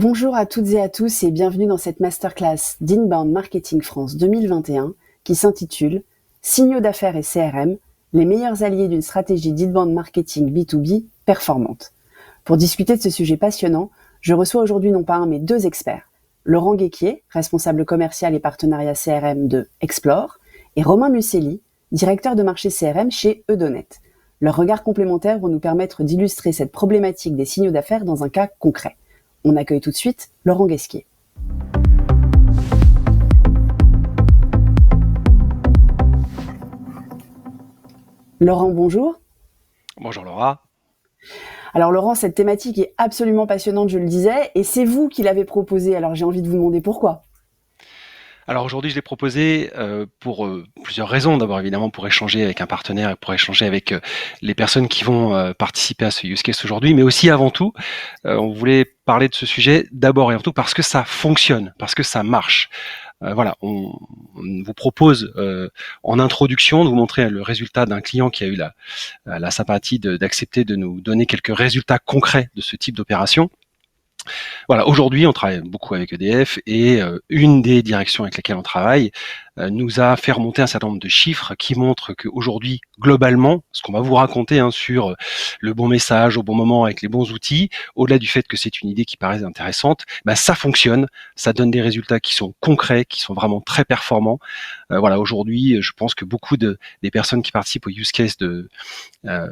Bonjour à toutes et à tous et bienvenue dans cette masterclass d'Inbound Marketing France 2021 qui s'intitule Signaux d'affaires et CRM, les meilleurs alliés d'une stratégie d'inbound marketing B2B performante. Pour discuter de ce sujet passionnant, je reçois aujourd'hui non pas un mais deux experts, Laurent Guéquier, responsable commercial et partenariat CRM de Explore, et Romain Musselli, directeur de marché CRM chez Eudonet. Leurs regards complémentaires vont nous permettre d'illustrer cette problématique des signaux d'affaires dans un cas concret. On accueille tout de suite Laurent Guéquier. Laurent, bonjour. Bonjour Laura. Alors Laurent, cette thématique est absolument passionnante, je le disais, et c'est vous qui l'avez proposée, alors j'ai envie de vous demander pourquoi. Alors aujourd'hui, je l'ai proposé pour plusieurs raisons. D'abord, évidemment, pour échanger avec un partenaire et pour échanger avec les personnes qui vont participer à ce use case aujourd'hui, mais aussi avant tout, on voulait parler de ce sujet d'abord et avant tout parce que ça fonctionne, parce que ça marche. Voilà, on vous propose en introduction de vous montrer le résultat d'un client qui a eu la sympathie d'accepter de nous donner quelques résultats concrets de ce type d'opération. Voilà, aujourd'hui, on travaille beaucoup avec EDF et une des directions avec lesquelles on travaille nous a fait remonter un certain nombre de chiffres qui montrent qu'aujourd'hui, globalement, ce qu'on va vous raconter sur le bon message au bon moment avec les bons outils, au-delà du fait que c'est une idée qui paraît intéressante, ça fonctionne, ça donne des résultats qui sont concrets, qui sont vraiment très performants. Voilà, aujourd'hui, je pense que beaucoup des personnes qui participent au use case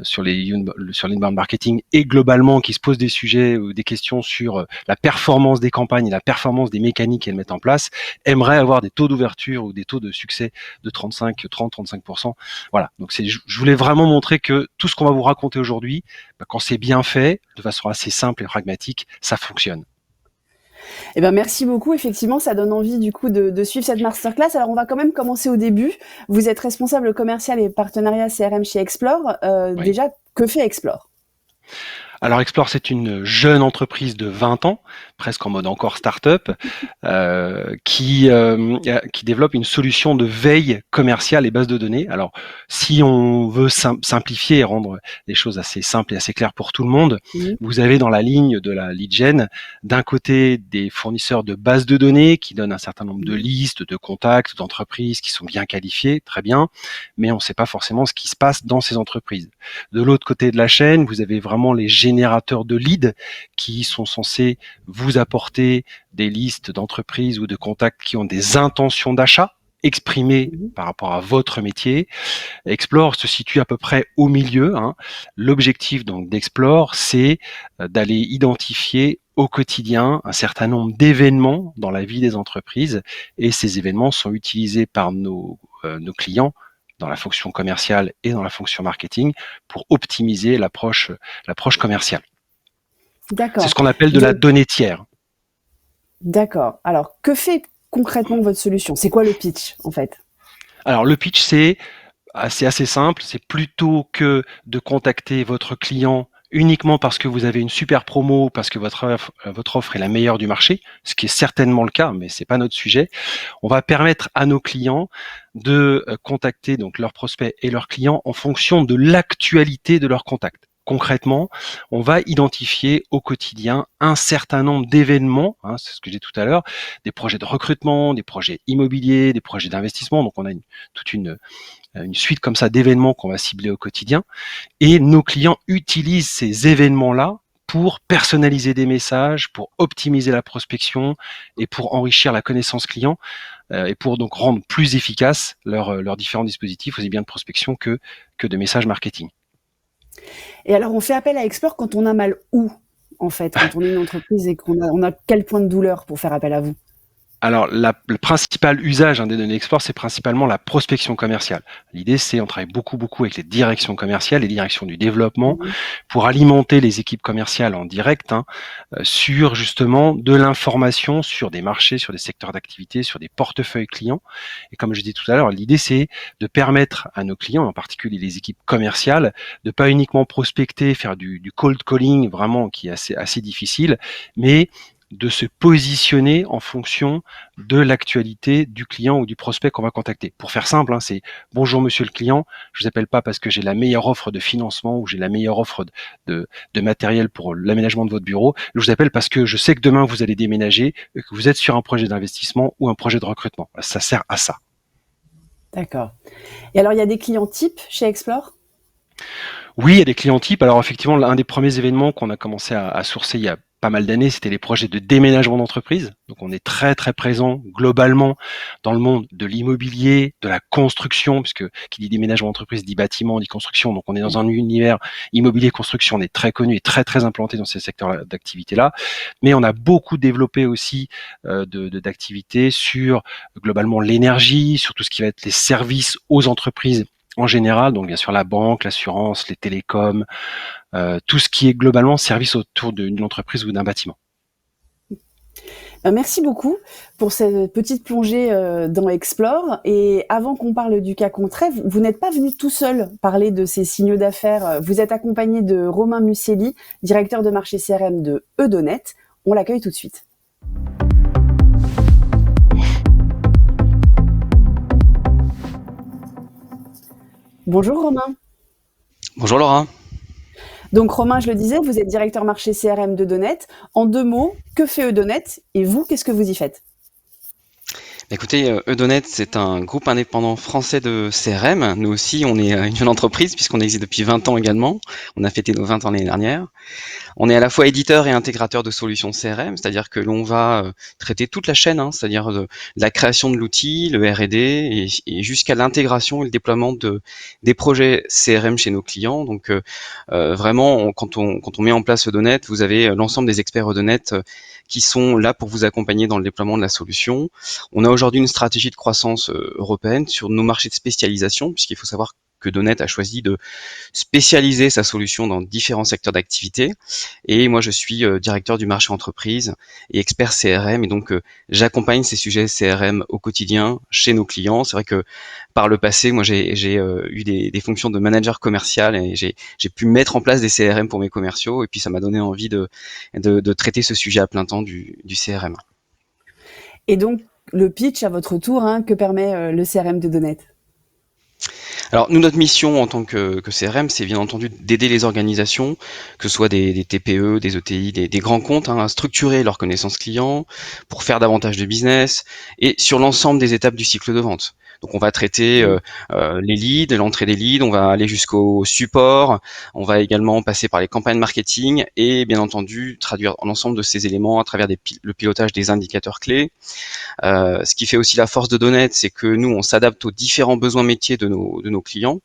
sur l'inbound marketing et globalement qui se posent des sujets ou des questions sur la performance des campagnes et la performance des mécaniques qu'elles mettent en place, aimeraient avoir des taux d'ouverture ou des taux de succès de 30-35%. Voilà, donc je voulais vraiment montrer que tout ce qu'on va vous raconter aujourd'hui, quand c'est bien fait, de façon assez simple et pragmatique, ça fonctionne. Eh bien, merci beaucoup. Effectivement, ça donne envie du coup de suivre cette masterclass. Alors, on va quand même commencer au début. Vous êtes responsable commercial et partenariat CRM chez Explore. Oui. Déjà, que fait Explore ? Alors Explore, c'est une jeune entreprise de 20 ans, presque en mode encore start-up, qui développe une solution de veille commerciale et base de données. Alors, si on veut simplifier et rendre les choses assez simples et assez claires pour tout le monde, vous avez dans la ligne de la lead gen, d'un côté des fournisseurs de bases de données qui donnent un certain nombre de listes, de contacts, d'entreprises qui sont bien qualifiées, très bien, mais on ne sait pas forcément ce qui se passe dans ces entreprises. De l'autre côté de la chaîne, vous avez vraiment les générateurs de leads qui sont censés vous apporter des listes d'entreprises ou de contacts qui ont des intentions d'achat exprimées par rapport à votre métier. Explore se situe à peu près au milieu. L'objectif donc d'Explore, c'est d'aller identifier au quotidien un certain nombre d'événements dans la vie des entreprises et ces événements sont utilisés par nos clients dans la fonction commerciale et dans la fonction marketing pour optimiser l'approche commerciale. D'accord. C'est ce qu'on appelle de la donnée tiers. D'accord. Alors, que fait concrètement votre solution ? C'est quoi le pitch, en fait ? Alors, le pitch, c'est assez simple. C'est plutôt que de contacter votre client uniquement parce que vous avez une super promo, parce que votre offre est la meilleure du marché, ce qui est certainement le cas, mais c'est pas notre sujet. On va permettre à nos clients de contacter donc leurs prospects et leurs clients en fonction de l'actualité de leurs contacts. Concrètement, on va identifier au quotidien un certain nombre d'événements, c'est ce que j'ai dit tout à l'heure, des projets de recrutement, des projets immobiliers, des projets d'investissement. Donc on a toute une suite comme ça d'événements qu'on va cibler au quotidien. Et nos clients utilisent ces événements-là pour personnaliser des messages, pour optimiser la prospection et pour enrichir la connaissance client et pour donc rendre plus efficaces leurs différents dispositifs, aussi bien de prospection que de messages marketing. Et alors, on fait appel à Explore quand on a mal où, en fait, quand on est une entreprise et qu'on a quel point de douleur pour faire appel à vous ? Alors, le principal usage des données Explore, c'est principalement la prospection commerciale. L'idée, c'est on travaille beaucoup avec les directions commerciales, les directions du développement, pour alimenter les équipes commerciales en direct sur justement de l'information sur des marchés, sur des secteurs d'activité, sur des portefeuilles clients. Et comme je disais tout à l'heure, l'idée, c'est de permettre à nos clients, en particulier les équipes commerciales, de pas uniquement prospecter, faire du cold calling, vraiment qui est assez difficile, mais de se positionner en fonction de l'actualité du client ou du prospect qu'on va contacter. Pour faire simple, c'est bonjour monsieur le client, je vous appelle pas parce que j'ai la meilleure offre de financement ou j'ai la meilleure offre de matériel pour l'aménagement de votre bureau. Je vous appelle parce que je sais que demain vous allez déménager, que vous êtes sur un projet d'investissement ou un projet de recrutement. Ça sert à ça. D'accord. Et alors, il y a des clients types chez Explore ? Oui, il y a des clients types. Alors effectivement, l'un des premiers événements qu'on a commencé à sourcer il y a pas mal d'années, c'était les projets de déménagement d'entreprise. Donc on est très très présent globalement dans le monde de l'immobilier, de la construction, puisque qui dit déménagement d'entreprise dit bâtiment, dit construction. Donc on est dans un univers immobilier construction, on est très connu et très très implanté dans ces secteurs d'activité-là. Mais on a beaucoup développé aussi d'activités sur globalement l'énergie, sur tout ce qui va être les services aux entreprises en général, donc bien sûr la banque, l'assurance, les télécoms, tout ce qui est globalement service autour d'une entreprise ou d'un bâtiment. Merci beaucoup pour cette petite plongée dans Explore. Et avant qu'on parle du cas concret, vous n'êtes pas venu tout seul parler de ces signaux d'affaires. Vous êtes accompagné de Romain Musselli, directeur de marché CRM de Edonet. On l'accueille tout de suite. Bonjour Romain. Bonjour Laura. Donc Romain, je le disais, vous êtes directeur marché CRM d'Edonet. En 2 mots, que fait Edonet et vous, qu'est-ce que vous y faites ? Écoutez, Edonet, c'est un groupe indépendant français de CRM. Nous aussi, on est une jeune entreprise puisqu'on existe depuis 20 ans également. On a fêté nos 20 ans l'année dernière. On est à la fois éditeur et intégrateur de solutions CRM, c'est-à-dire que l'on va traiter toute la chaîne, c'est-à-dire de la création de l'outil, le R&D et jusqu'à l'intégration et le déploiement des projets CRM chez nos clients. Donc vraiment, quand on met en place Edonet, vous avez l'ensemble des experts Edonet qui sont là pour vous accompagner dans le déploiement de la solution. On a aujourd'hui une stratégie de croissance européenne sur nos marchés de spécialisation, puisqu'il faut savoir que Edonet a choisi de spécialiser sa solution dans différents secteurs d'activité. Et moi, je suis directeur du marché entreprise et expert CRM. Et donc, j'accompagne ces sujets CRM au quotidien chez nos clients. C'est vrai que par le passé, moi, j'ai eu des fonctions de manager commercial et j'ai pu mettre en place des CRM pour mes commerciaux. Et puis, ça m'a donné envie de traiter ce sujet à plein temps du CRM. Et donc, le pitch à votre tour, que permet le CRM d'Edonet ? Alors nous, notre mission en tant que CRM, c'est bien entendu d'aider les organisations, que ce soit des TPE, des ETI, des grands comptes, à structurer leur connaissance client pour faire davantage de business et sur l'ensemble des étapes du cycle de vente. Donc on va traiter les leads, l'entrée des leads, on va aller jusqu'au support, on va également passer par les campagnes marketing et bien entendu traduire l'ensemble de ces éléments à travers le pilotage des indicateurs clés. Ce qui fait aussi la force de Edonet, c'est que nous, on s'adapte aux différents besoins métiers de nos clients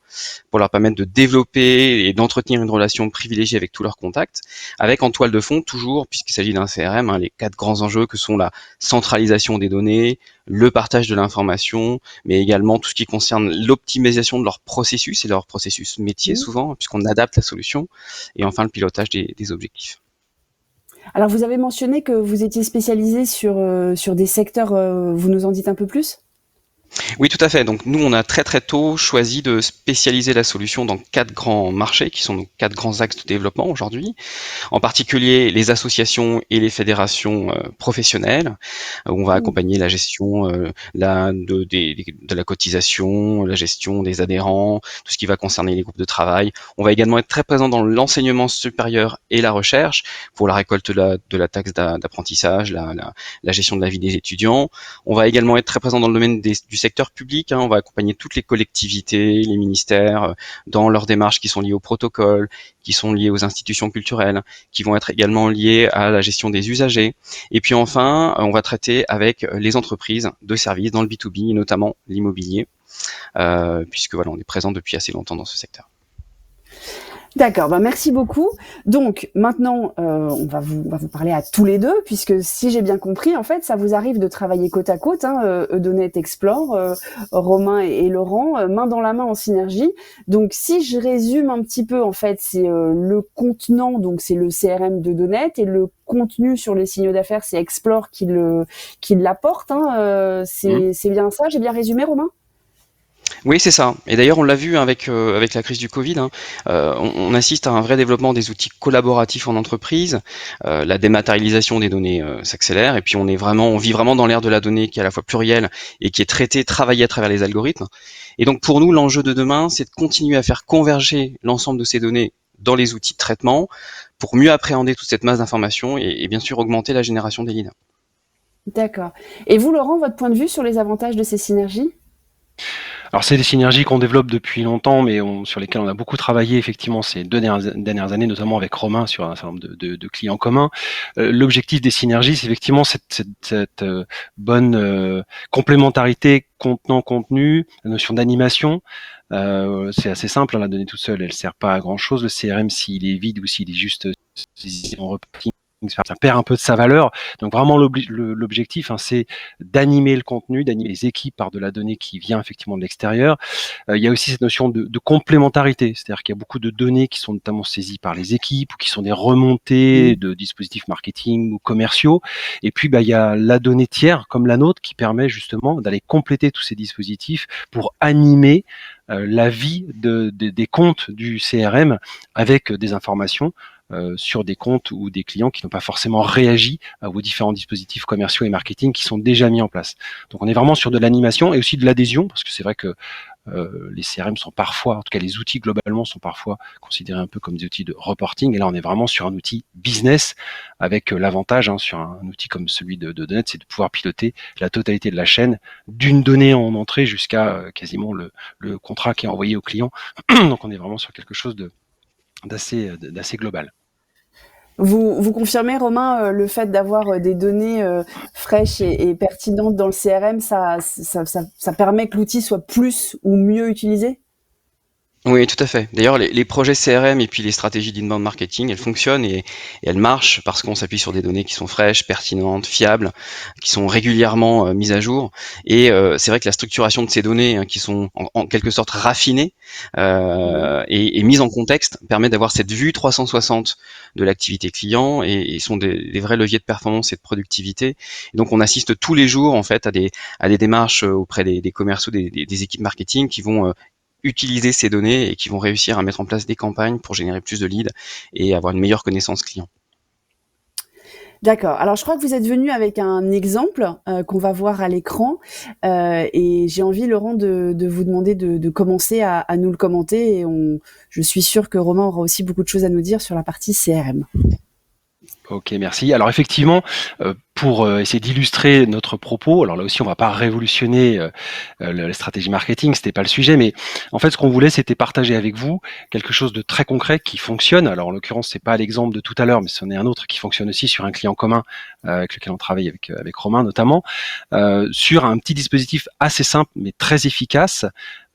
pour leur permettre de développer et d'entretenir une relation privilégiée avec tous leurs contacts, avec en toile de fond toujours, puisqu'il s'agit d'un CRM, les 4 grands enjeux que sont la centralisation des données, le partage de l'information, mais également tout ce qui concerne l'optimisation de leur processus et leur processus métier souvent, puisqu'on adapte la solution, et enfin le pilotage des objectifs. Alors, vous avez mentionné que vous étiez spécialisé sur des secteurs, vous nous en dites un peu plus ? Oui, tout à fait. Donc nous, on a très très tôt choisi de spécialiser la solution dans 4 grands marchés, qui sont nos 4 grands axes de développement aujourd'hui. En particulier, les associations et les fédérations professionnelles, où on va accompagner la gestion de la cotisation, la gestion des adhérents, tout ce qui va concerner les groupes de travail. On va également être très présent dans l'enseignement supérieur et la recherche, pour la récolte de la taxe d'apprentissage, la gestion de la vie des étudiants. On va également être très présent dans le domaine du secteur public. On va accompagner toutes les collectivités, les ministères dans leurs démarches qui sont liées au protocole, qui sont liées aux institutions culturelles, qui vont être également liées à la gestion des usagers. Et puis enfin, on va traiter avec les entreprises de services dans le B2B, notamment l'immobilier, puisque voilà, on est présent depuis assez longtemps dans ce secteur. D'accord, merci beaucoup. Donc maintenant, on va vous parler à tous les deux, puisque si j'ai bien compris, en fait, ça vous arrive de travailler côte à côte, Edonet Explore, Romain et Laurent, main dans la main en synergie. Donc si je résume un petit peu, en fait, c'est le contenant, donc c'est le CRM d'Edonet, et le contenu sur les signaux d'affaires, c'est Explore qui l'apporte. C'est bien ça, j'ai bien résumé, Romain ? Oui, c'est ça. Et d'ailleurs, on l'a vu avec la crise du Covid, hein. On assiste à un vrai développement des outils collaboratifs en entreprise. La dématérialisation des données s'accélère, et puis on vit vraiment dans l'ère de la donnée qui est à la fois plurielle et qui est traitée, travaillée à travers les algorithmes. Et donc pour nous, l'enjeu de demain, c'est de continuer à faire converger l'ensemble de ces données dans les outils de traitement pour mieux appréhender toute cette masse d'informations et bien sûr augmenter la génération des leads. D'accord. Et vous, Laurent, votre point de vue sur les avantages de ces synergies? Alors c'est des synergies qu'on développe depuis longtemps, mais sur lesquelles on a beaucoup travaillé effectivement ces dernières années, notamment avec Romain sur un certain nombre de clients communs. L'objectif des synergies, c'est effectivement cette bonne complémentarité contenant-contenu, la notion d'animation. C'est assez simple, hein, la donnée toute seule, elle sert pas à grand chose. Le CRM, s'il est vide ou s'il est juste en reporting, ça perd un peu de sa valeur. Donc vraiment l'objectif, hein, c'est d'animer le contenu, d'animer les équipes par de la donnée qui vient effectivement de l'extérieur. Il y a aussi cette notion de complémentarité, c'est-à-dire qu'il y a beaucoup de données qui sont notamment saisies par les équipes ou qui sont des remontées de dispositifs marketing ou commerciaux. Et puis il y a la donnée tiers comme la nôtre qui permet justement d'aller compléter tous ces dispositifs pour animer la vie des comptes du CRM avec des informations sur des comptes ou des clients qui n'ont pas forcément réagi aux différents dispositifs commerciaux et marketing qui sont déjà mis en place. Donc on est vraiment sur de l'animation et aussi de l'adhésion, parce que c'est vrai que les CRM sont parfois, en tout cas les outils globalement sont parfois considérés un peu comme des outils de reporting, et là on est vraiment sur un outil business avec l'avantage sur un outil comme celui de Donnet, c'est de pouvoir piloter la totalité de la chaîne d'une donnée en entrée jusqu'à quasiment le contrat qui est envoyé au client. Donc on est vraiment sur quelque chose d'assez global. Vous confirmez, Romain, le fait d'avoir des données fraîches et pertinentes dans le CRM, ça permet que l'outil soit plus ou mieux utilisé? Oui, tout à fait. D'ailleurs, les projets CRM et puis les stratégies d'inbound marketing, elles fonctionnent et elles marchent parce qu'on s'appuie sur des données qui sont fraîches, pertinentes, fiables, qui sont régulièrement mises à jour. Et c'est vrai que la structuration de ces données, hein, qui sont en quelque sorte raffinées et mises en contexte, permet d'avoir cette vue 360 de l'activité client et sont des vrais leviers de performance et de productivité. Et donc, on assiste tous les jours en fait à des démarches auprès des commerciaux, des équipes marketing qui vont utiliser ces données et qui vont réussir à mettre en place des campagnes pour générer plus de leads et avoir une meilleure connaissance client. D'accord. Alors, je crois que vous êtes venu avec un exemple qu'on va voir à l'écran, et j'ai envie, Laurent, de vous demander de commencer à nous le commenter. Et je suis sûre que Romain aura aussi beaucoup de choses à nous dire sur la partie CRM. Ok, merci. Alors effectivement, pour essayer d'illustrer notre propos, alors là aussi on va pas révolutionner la stratégie marketing, c'était pas le sujet, mais en fait ce qu'on voulait c'était partager avec vous quelque chose de très concret qui fonctionne. Alors en l'occurrence c'est pas l'exemple de tout à l'heure, mais c'en est un autre qui fonctionne aussi sur un client commun avec lequel on travaille avec Romain notamment, sur un petit dispositif assez simple mais très efficace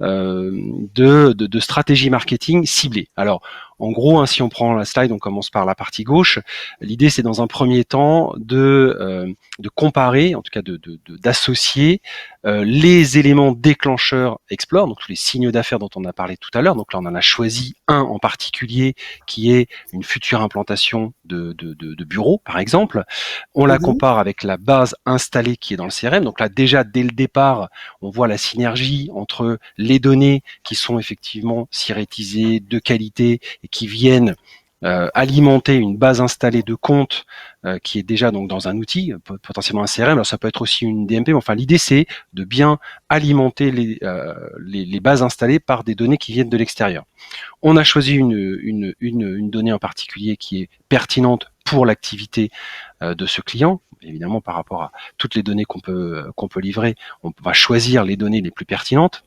de stratégie marketing ciblée. Alors en gros, si on prend la slide, on commence par la partie gauche. L'idée, c'est dans un premier temps de comparer, en tout cas d'associer les éléments déclencheurs Explore, donc tous les signaux d'affaires dont on a parlé tout à l'heure. Donc là, on en a choisi un en particulier qui est une future implantation de bureaux, par exemple. On la compare avec la base installée qui est dans le CRM. Donc là, déjà, dès le départ, on voit la synergie entre les données qui sont effectivement syrétisées, de qualité, et qui viennent alimenter une base installée de comptes qui est déjà donc dans un outil, potentiellement un CRM. Alors ça peut être aussi une DMP, mais enfin l'idée c'est de bien alimenter les bases installées par des données qui viennent de l'extérieur. On a choisi une donnée en particulier qui est pertinente pour l'activité de ce client. Évidemment, par rapport à toutes les données qu'on peut livrer, on va choisir les données les plus pertinentes.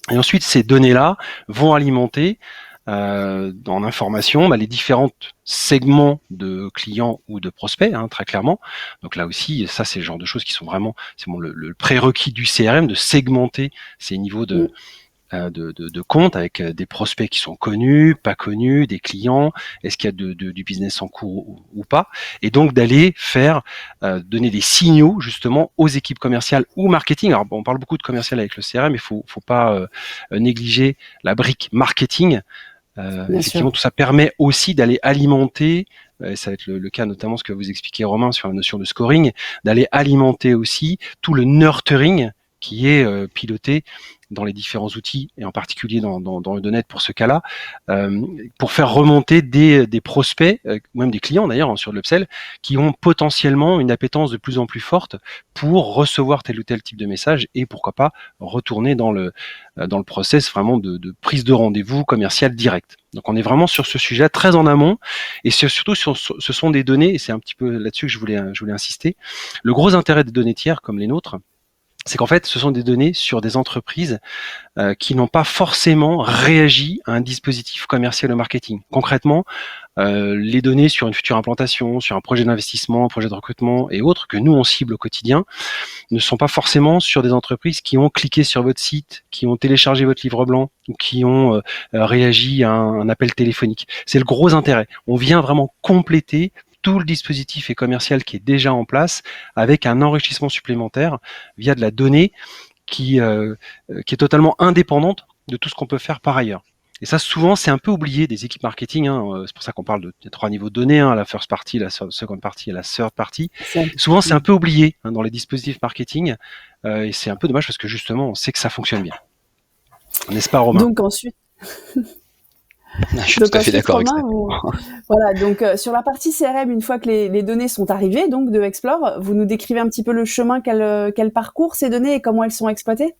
Et ensuite, ces données-là vont alimenter en information les différents segments de clients ou de prospects, très clairement. Donc là aussi, ça c'est le genre de choses qui sont vraiment, c'est le prérequis du CRM de segmenter ces niveaux de compte avec des prospects qui sont connus, pas connus, des clients, est-ce qu'il y a du business en cours ou pas, et donc d'aller faire donner des signaux justement aux équipes commerciales ou marketing. Alors on parle beaucoup de commercial avec le CRM, mais faut pas négliger la brique marketing. Effectivement, tout ça permet aussi d'aller alimenter, ça va être le cas notamment ce que vous expliquez Romain sur la notion de scoring, d'aller alimenter aussi tout le nurturing qui est piloté dans les différents outils, et en particulier dans Eudonnet pour ce cas-là, pour faire remonter des prospects, ou même des clients d'ailleurs sur l'upsell, qui ont potentiellement une appétence de plus en plus forte pour recevoir tel ou tel type de message, et pourquoi pas retourner dans le process vraiment de prise de rendez-vous commercial direct. Donc on est vraiment sur ce sujet très en amont, et surtout ce sont des données, et c'est un petit peu là-dessus que je voulais insister. Le gros intérêt des données tiers comme les nôtres, c'est qu'en fait, ce sont des données sur des entreprises qui n'ont pas forcément réagi à un dispositif commercial ou marketing. Concrètement, les données sur une future implantation, sur un projet d'investissement, un projet de recrutement et autres que nous on cible au quotidien, ne sont pas forcément sur des entreprises qui ont cliqué sur votre site, qui ont téléchargé votre livre blanc ou qui ont réagi à un appel téléphonique. C'est le gros intérêt. On vient vraiment compléter tout le dispositif et commercial qui est déjà en place avec un enrichissement supplémentaire via de la donnée qui est totalement indépendante de tout ce qu'on peut faire par ailleurs. Et ça, souvent, c'est un peu oublié des équipes marketing. C'est pour ça qu'on parle des 3 niveaux de données, la first party, la second party et la third party. Souvent, c'est un peu oublié dans les dispositifs marketing. Et c'est un peu dommage parce que justement, on sait que ça fonctionne bien. N'est-ce pas, Romain ? Donc ensuite... Je suis tout à fait d'accord avec ça. Voilà, donc sur la partie CRM, une fois que les données sont arrivées donc de Explore, vous nous décrivez un petit peu le chemin qu'elles parcourent ces données et comment elles sont exploitées ?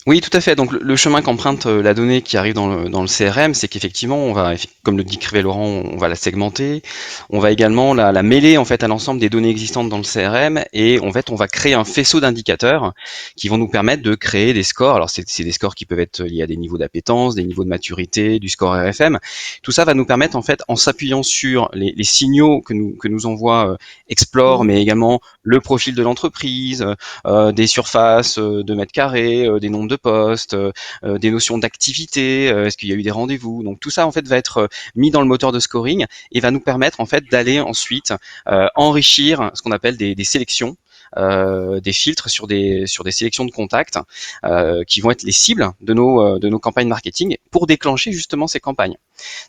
Oui, tout à fait. Donc le chemin qu'emprunte la donnée qui arrive dans le CRM, c'est qu'effectivement, on va, comme le décrivait Laurent, on va la segmenter. On va également la mêler en fait à l'ensemble des données existantes dans le CRM, et en fait, on va créer un faisceau d'indicateurs qui vont nous permettre de créer des scores. Alors c'est des scores qui peuvent être liés à des niveaux d'appétence, des niveaux de maturité, du score RFM. Tout ça va nous permettre en fait, en s'appuyant sur les signaux que nous envoie Explore, mais également le profil de l'entreprise, des surfaces de mètres carrés, des nombres de postes, des notions d'activité, est-ce qu'il y a eu des rendez-vous. Donc tout ça en fait va être mis dans le moteur de scoring et va nous permettre en fait d'aller ensuite enrichir ce qu'on appelle des sélections. Des filtres sur des sélections de contacts qui vont être les cibles de nos campagnes marketing pour déclencher justement ces campagnes.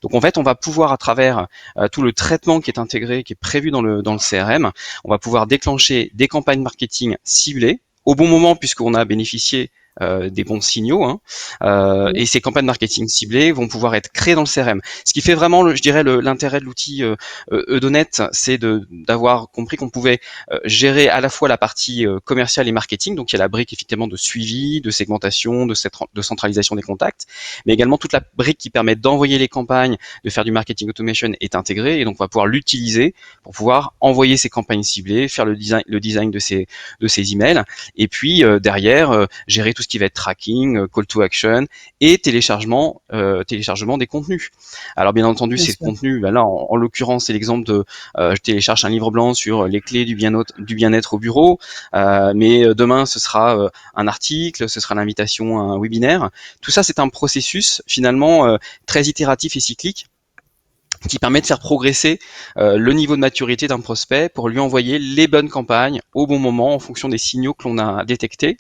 Donc en fait, on va pouvoir à travers tout le traitement qui est intégré, qui est prévu dans le CRM, on va pouvoir déclencher des campagnes marketing ciblées au bon moment puisqu'on a bénéficié des bons signaux, et ces campagnes marketing ciblées vont pouvoir être créées dans le CRM. Ce qui fait vraiment, je dirais, l'intérêt de l'outil Eudonnet, c'est d'avoir compris qu'on pouvait gérer à la fois la partie commerciale et marketing, donc il y a la brique effectivement de suivi, de segmentation, de centralisation des contacts, mais également toute la brique qui permet d'envoyer les campagnes, de faire du marketing automation est intégrée, et donc on va pouvoir l'utiliser pour pouvoir envoyer ces campagnes ciblées, faire le design de ces emails, et puis derrière gérer tout ce qui va être tracking, call to action et téléchargement des contenus. Alors bien entendu, ces contenus, là en l'occurrence, c'est l'exemple de je télécharge un livre blanc sur les clés du bien-être au bureau, mais demain ce sera un article, ce sera l'invitation à un webinaire. Tout ça, c'est un processus finalement très itératif et cyclique qui permet de faire progresser le niveau de maturité d'un prospect pour lui envoyer les bonnes campagnes au bon moment en fonction des signaux que l'on a détectés.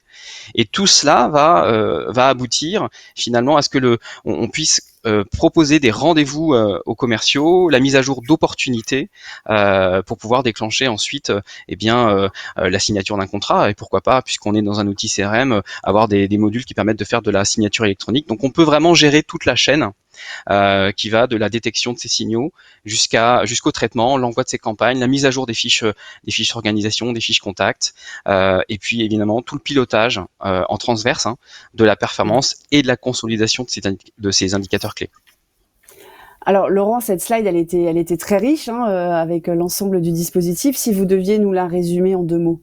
Et tout cela va aboutir finalement à ce que on puisse proposer des rendez-vous aux commerciaux, la mise à jour d'opportunités pour pouvoir déclencher ensuite la signature d'un contrat, et pourquoi pas, puisqu'on est dans un outil CRM, avoir des modules qui permettent de faire de la signature électronique. Donc on peut vraiment gérer toute la chaîne qui va de la détection de ces signaux jusqu'au traitement, l'envoi de ces campagnes, la mise à jour des fiches organisation, des fiches contacts, et puis évidemment tout le pilotage en transverse de la performance et de la consolidation de ces indicateurs clés. Alors Laurent, cette slide, elle était très riche avec l'ensemble du dispositif. Si vous deviez nous la résumer en 2 mots.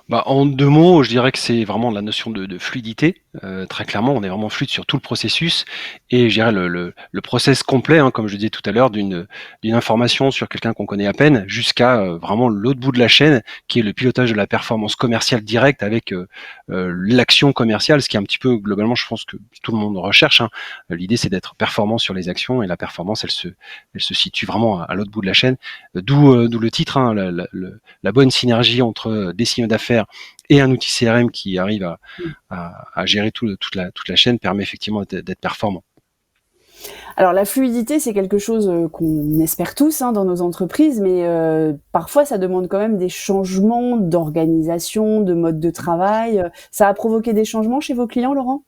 En 2 mots, je dirais que c'est vraiment la notion de fluidité. Très clairement, on est vraiment fluide sur tout le processus, et je dirais le process complet, comme je disais tout à l'heure, d'une information sur quelqu'un qu'on connaît à peine jusqu'à vraiment l'autre bout de la chaîne, qui est le pilotage de la performance commerciale directe avec l'action commerciale, ce qui est un petit peu globalement, je pense que tout le monde recherche. L'idée, c'est d'être performant sur les actions, et la performance, elle se situe vraiment à l'autre bout de la chaîne. D'où le titre, la bonne synergie entre des signaux d'affaires et un outil CRM qui arrive à gérer toute la chaîne permet effectivement d'être performant. Alors la fluidité, c'est quelque chose qu'on espère tous dans nos entreprises, mais parfois ça demande quand même des changements d'organisation, de mode de travail. Ça a provoqué des changements chez vos clients, Laurent?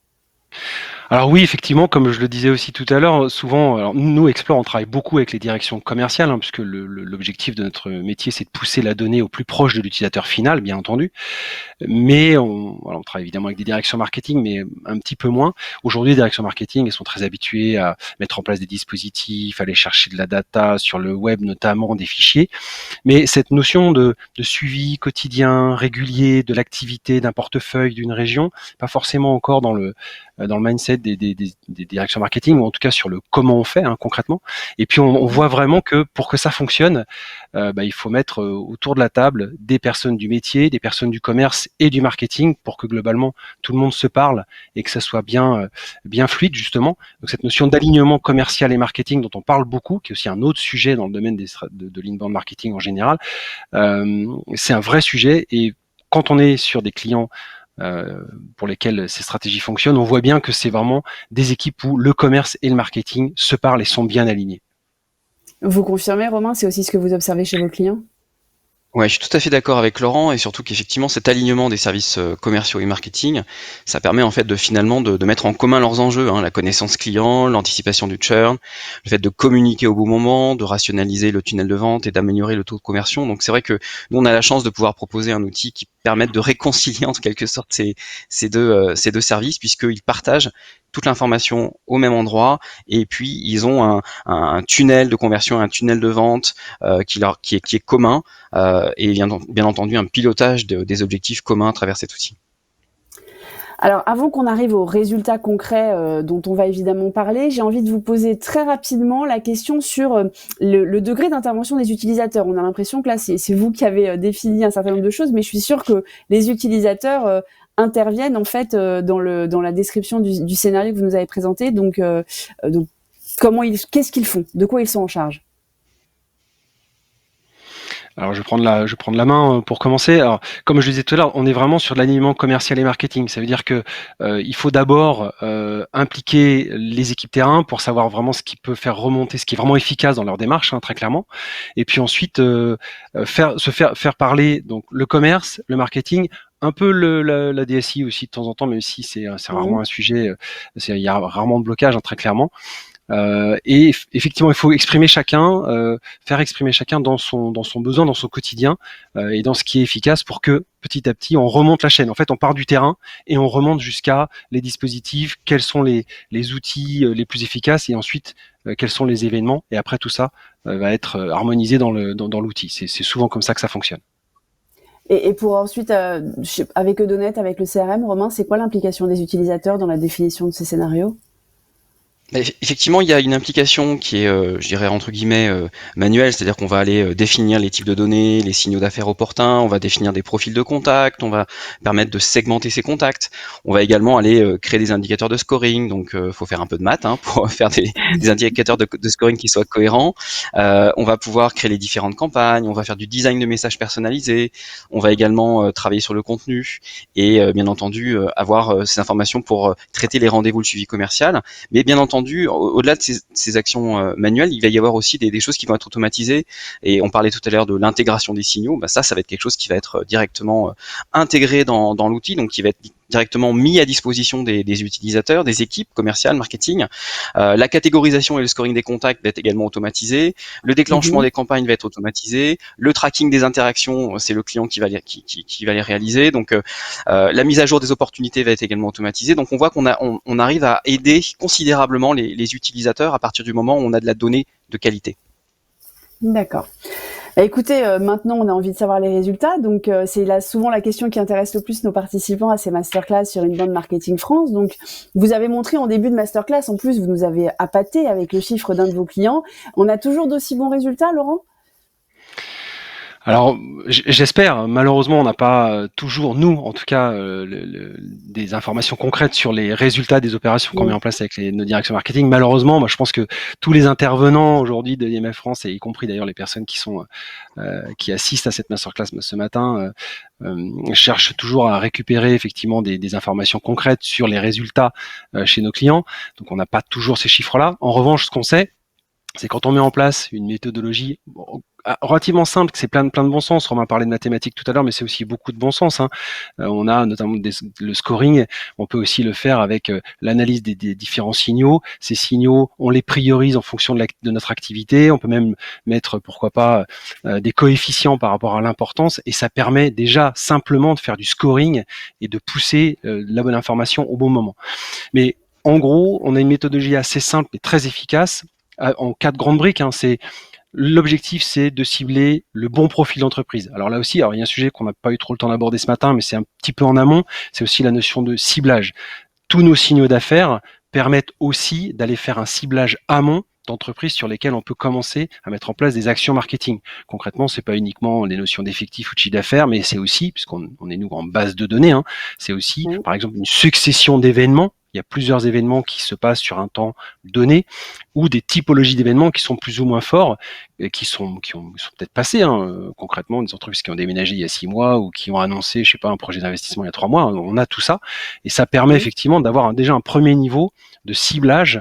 Alors oui, effectivement, comme je le disais aussi tout à l'heure, souvent, alors nous, Explore, on travaille beaucoup avec les directions commerciales, puisque l'objectif de notre métier, c'est de pousser la donnée au plus proche de l'utilisateur final, bien entendu. Mais on travaille évidemment avec des directions marketing, mais un petit peu moins. Aujourd'hui, les directions marketing, elles sont très habituées à mettre en place des dispositifs, à aller chercher de la data sur le web, notamment des fichiers. Mais cette notion de suivi quotidien, régulier, de l'activité, d'un portefeuille, d'une région, pas forcément encore dans le mindset des directions marketing, ou en tout cas sur le comment on fait concrètement. Et puis on voit vraiment que pour que ça fonctionne, il faut mettre autour de la table des personnes du métier, des personnes du commerce et du marketing pour que globalement tout le monde se parle et que ça soit bien fluide justement. Donc cette notion d'alignement commercial et marketing dont on parle beaucoup, qui est aussi un autre sujet dans le domaine de l'inbound marketing en général, c'est un vrai sujet. Et quand on est sur des clients pour lesquels ces stratégies fonctionnent, on voit bien que c'est vraiment des équipes où le commerce et le marketing se parlent et sont bien alignés. Vous confirmez, Romain, c'est aussi ce que vous observez chez vos clients? Ouais, je suis tout à fait d'accord avec Laurent et surtout qu'effectivement cet alignement des services commerciaux et marketing, ça permet en fait de mettre en commun leurs enjeux, la connaissance client, l'anticipation du churn, le fait de communiquer au bon moment, de rationaliser le tunnel de vente et d'améliorer le taux de conversion. Donc c'est vrai que nous on a la chance de pouvoir proposer un outil qui permette de réconcilier en quelque sorte ces deux services puisqu'ils partagent toute l'information au même endroit et puis ils ont un tunnel de conversion, un tunnel de vente qui est commun et bien entendu un pilotage des objectifs communs à travers cet outil. Alors, avant qu'on arrive aux résultats concrets dont on va évidemment parler, j'ai envie de vous poser très rapidement la question sur le degré d'intervention des utilisateurs. On a l'impression que là, c'est vous qui avez défini un certain nombre de choses, mais je suis sûre que les utilisateurs interviennent en fait dans la description du scénario que vous nous avez présenté. Donc qu'est-ce qu'ils font? De quoi ils sont en charge? Alors, je vais prendre la main pour commencer. Alors, comme je le disais tout à l'heure, on est vraiment sur de l'alignement commercial et marketing. Ça veut dire que il faut d'abord impliquer les équipes terrain pour savoir vraiment ce qui peut faire remonter, ce qui est vraiment efficace dans leur démarche, très clairement. Et puis ensuite, faire parler donc le commerce, le marketing, un peu la DSI aussi de temps en temps, même si c'est rarement un sujet, il y a rarement de blocage, très clairement. Et effectivement, il faut exprimer chacun, faire exprimer chacun dans son besoin, dans son quotidien et dans ce qui est efficace pour que petit à petit on remonte la chaîne. En fait, on part du terrain et on remonte jusqu'à les dispositifs, quels sont les outils les plus efficaces et ensuite quels sont les événements. Et après tout ça va être harmonisé dans l'outil. C'est souvent comme ça que ça fonctionne. Et pour ensuite, avec Eudonnet, avec le CRM, Romain, c'est quoi l'implication des utilisateurs dans la définition de ces scénarios? Effectivement, il y a une implication qui est, je dirais entre guillemets, manuelle, c'est-à-dire qu'on va aller définir les types de données, les signaux d'affaires opportuns, on va définir des profils de contacts, on va permettre de segmenter ces contacts. On va également aller créer des indicateurs de scoring, donc faut faire un peu de maths pour faire des indicateurs de scoring qui soient cohérents. On va pouvoir créer les différentes campagnes, on va faire du design de messages personnalisés, on va également travailler sur le contenu et bien entendu avoir ces informations pour traiter les rendez-vous, le suivi commercial, mais bien entendu au-delà de ces actions manuelles, il va y avoir aussi des choses qui vont être automatisées. Et on parlait tout à l'heure de l'intégration des signaux. Ça va être quelque chose qui va être directement intégré dans l'outil, donc qui va être directement mis à disposition des utilisateurs, des équipes commerciales, marketing. La catégorisation et le scoring des contacts va être également automatisé. Le déclenchement des campagnes va être automatisé. Le tracking des interactions, c'est le client qui va les réaliser. Donc la mise à jour des opportunités va être également automatisée. Donc on voit qu'on arrive à aider considérablement les utilisateurs à partir du moment où on a de la donnée de qualité. D'accord. Écoutez, maintenant on a envie de savoir les résultats, donc c'est là souvent la question qui intéresse le plus nos participants à ces masterclass sur Inbound Marketing France. Donc vous avez montré en début de masterclass, en plus vous nous avez appâté avec le chiffre d'un de vos clients. On a toujours d'aussi bons résultats, Laurent ? Alors, j'espère. Malheureusement, on n'a pas toujours, nous, en tout cas, des informations concrètes sur les résultats des opérations qu'on met en place avec nos directions marketing. Malheureusement, moi, je pense que tous les intervenants aujourd'hui de IMF France, et y compris d'ailleurs les personnes qui assistent à cette masterclass ce matin, cherchent toujours à récupérer effectivement des informations concrètes sur les résultats chez nos clients. Donc, on n'a pas toujours ces chiffres-là. En revanche, ce qu'on sait, c'est quand on met en place une méthodologie relativement simple, que c'est plein de bon sens. Romain parlait de mathématiques tout à l'heure, mais c'est aussi beaucoup de bon sens. On a notamment le scoring. On peut aussi le faire avec l'analyse des différents signaux. Ces signaux, on les priorise en fonction de notre activité. On peut même mettre, pourquoi pas, des coefficients par rapport à l'importance. Et ça permet déjà simplement de faire du scoring et de pousser la bonne information au bon moment. Mais en gros, on a une méthodologie assez simple et très efficace en 4 grandes briques. L'objectif, c'est de cibler le bon profil d'entreprise. Alors là aussi, il y a un sujet qu'on n'a pas eu trop le temps d'aborder ce matin, mais c'est un petit peu en amont, c'est aussi la notion de ciblage. Tous nos signaux d'affaires permettent aussi d'aller faire un ciblage amont d'entreprises sur lesquelles on peut commencer à mettre en place des actions marketing. Concrètement, c'est pas uniquement les notions d'effectifs ou de chiffre d'affaires, mais c'est aussi, puisqu'on est nous en base de données, c'est aussi, par exemple, une succession d'événements. Il y a plusieurs événements qui se passent sur un temps donné, ou des typologies d'événements qui sont plus ou moins forts, qui sont peut-être passés, concrètement, des entreprises qui ont déménagé il y a 6 mois ou qui ont annoncé, je sais pas, un projet d'investissement il y a 3 mois. On a tout ça, et ça permet effectivement d'avoir déjà un premier niveau de ciblage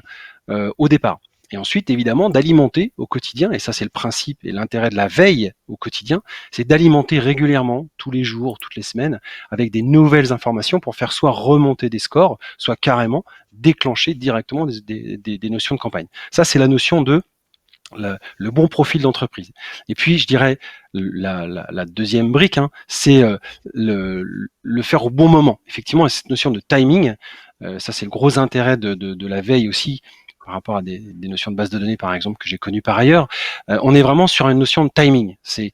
au départ. Et ensuite, évidemment, d'alimenter au quotidien, et ça c'est le principe et l'intérêt de la veille au quotidien, c'est d'alimenter régulièrement, tous les jours, toutes les semaines, avec des nouvelles informations pour faire soit remonter des scores, soit carrément déclencher directement des notions de campagne. Ça, c'est la notion de le bon profil d'entreprise. Et puis, je dirais, la deuxième brique, c'est le faire au bon moment. Effectivement, cette notion de timing, ça c'est le gros intérêt de la veille aussi, par rapport à des notions de base de données, par exemple, que j'ai connues par ailleurs. On est vraiment sur une notion de timing. C'est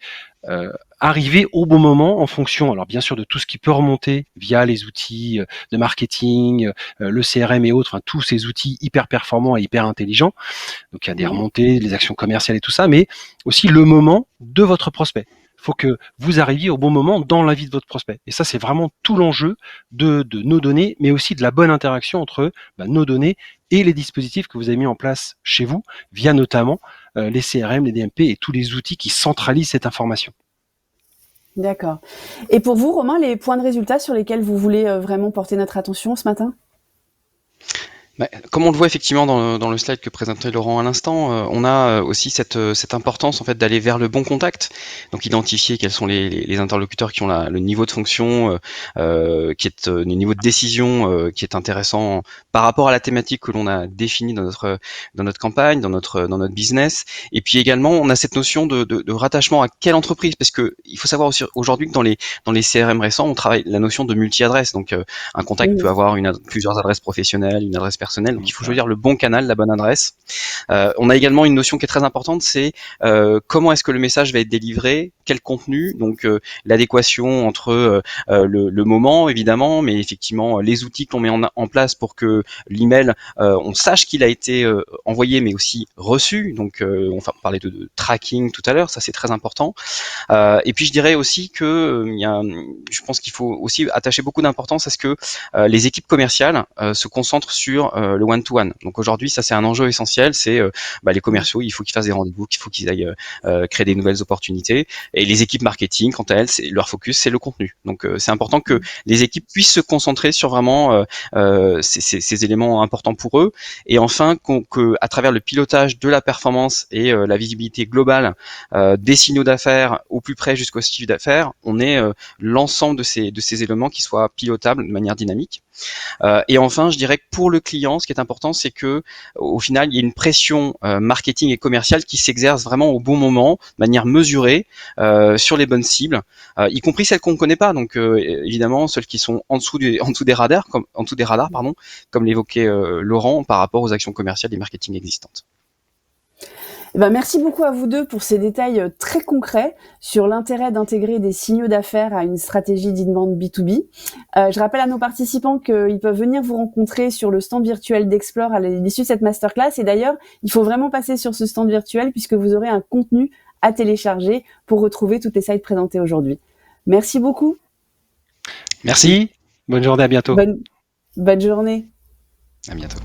arriver au bon moment en fonction, alors bien sûr, de tout ce qui peut remonter via les outils de marketing, le CRM et autres, tous ces outils hyper performants et hyper intelligents. Donc il y a des remontées, les actions commerciales et tout ça, mais aussi le moment de votre prospect. Il faut que vous arriviez au bon moment dans la vie de votre prospect. Et ça, c'est vraiment tout l'enjeu de nos données, mais aussi de la bonne interaction entre nos données et les dispositifs que vous avez mis en place chez vous, via notamment les CRM, les DMP et tous les outils qui centralisent cette information. D'accord. Et pour vous, Romain, les points de résultat sur lesquels vous voulez vraiment porter notre attention ce matin ? Comme on le voit effectivement dans le slide que présentait Laurent à l'instant, on a aussi cette importance en fait d'aller vers le bon contact, donc identifier quels sont les interlocuteurs qui ont le niveau de fonction, qui est le niveau de décision qui est intéressant par rapport à la thématique que l'on a définie dans notre campagne, dans notre business. Et puis également, on a cette notion de rattachement à quelle entreprise, parce que il faut savoir aussi aujourd'hui que dans les CRM récents, on travaille la notion de multi-adresse. Donc un contact peut avoir plusieurs adresses professionnelles, une adresse personnelle, donc il faut choisir le bon canal, la bonne adresse. On a également une notion qui est très importante, c'est comment est-ce que le message va être délivré, quel contenu, donc l'adéquation entre le moment évidemment, mais effectivement les outils que l'on met en place pour que l'email, on sache qu'il a été envoyé mais aussi reçu, donc on parlait de tracking tout à l'heure, ça c'est très important. Et puis je dirais aussi que je pense qu'il faut aussi attacher beaucoup d'importance à ce que les équipes commerciales se concentrent sur le one-to-one. Donc aujourd'hui, ça c'est un enjeu essentiel, c'est les commerciaux, il faut qu'ils fassent des rendez-vous, il faut qu'ils aillent créer des nouvelles opportunités. Et les équipes marketing, quant à elles, leur focus, c'est le contenu. Donc c'est important que les équipes puissent se concentrer sur vraiment ces éléments importants pour eux. Et enfin, à travers le pilotage de la performance et la visibilité globale des signaux d'affaires au plus près jusqu'au chiffre d'affaires, on ait l'ensemble de ces éléments qui soient pilotables de manière dynamique. Et enfin, je dirais que pour le client, ce qui est important, c'est que au final, il y a une pression marketing et commerciale qui s'exerce vraiment au bon moment, de manière mesurée, sur les bonnes cibles, y compris celles qu'on ne connaît pas. Donc évidemment, celles qui sont en dessous des radars, comme l'évoquait Laurent, par rapport aux actions commerciales et marketing existantes. Merci beaucoup à vous deux pour ces détails très concrets sur l'intérêt d'intégrer des signaux d'affaires à une stratégie d'inbound B2B. Je rappelle à nos participants qu'ils peuvent venir vous rencontrer sur le stand virtuel d'Explore à l'issue de cette masterclass. Et d'ailleurs, il faut vraiment passer sur ce stand virtuel puisque vous aurez un contenu à télécharger pour retrouver tous les sites présentés aujourd'hui. Merci beaucoup. Merci. Bonne journée, à bientôt. Bonne journée. À bientôt.